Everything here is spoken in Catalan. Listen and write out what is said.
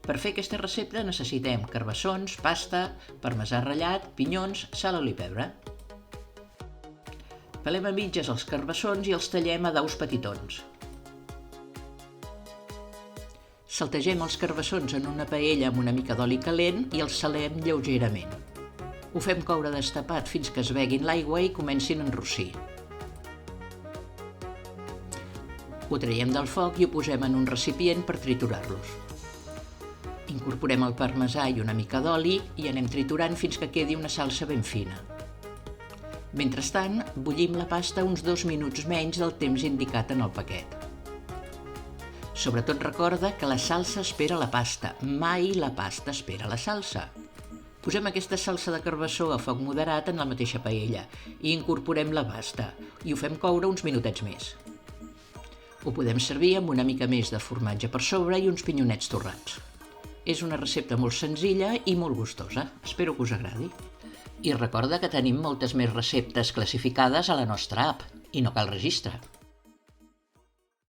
Per fer aquesta recepta necessitem carbassons, pasta, parmesà ratllat, pinyons, sal, oli i pebre. Pelem a mitges els carbassons i els tallem a daus petitons. Saltegem els carbassons en una paella amb una mica d'oli calent i els salem lleugerament. Ho fem coure destapat fins que es beguin l'aigua i comencin a enrossir. Ho traiem del foc i ho posem en un recipient per triturar-los. Incorporem el parmesà i una mica d'oli i anem triturant fins que quedi una salsa ben fina. Mentrestant, bullim la pasta uns 2 minuts menys del temps indicat en el paquet. Sobretot recorda que la salsa espera la pasta, mai la pasta espera la salsa. Posem aquesta salsa de carbassó a foc moderat en la mateixa paella i incorporem la pasta i ho fem coure uns minutets més. Ho podem servir amb una mica més de formatge per sobre i uns pinyonets torrats. És una recepta molt senzilla i molt gustosa. Espero que us agradi. I recorda que tenim moltes més receptes classificades a la nostra app i no cal registre.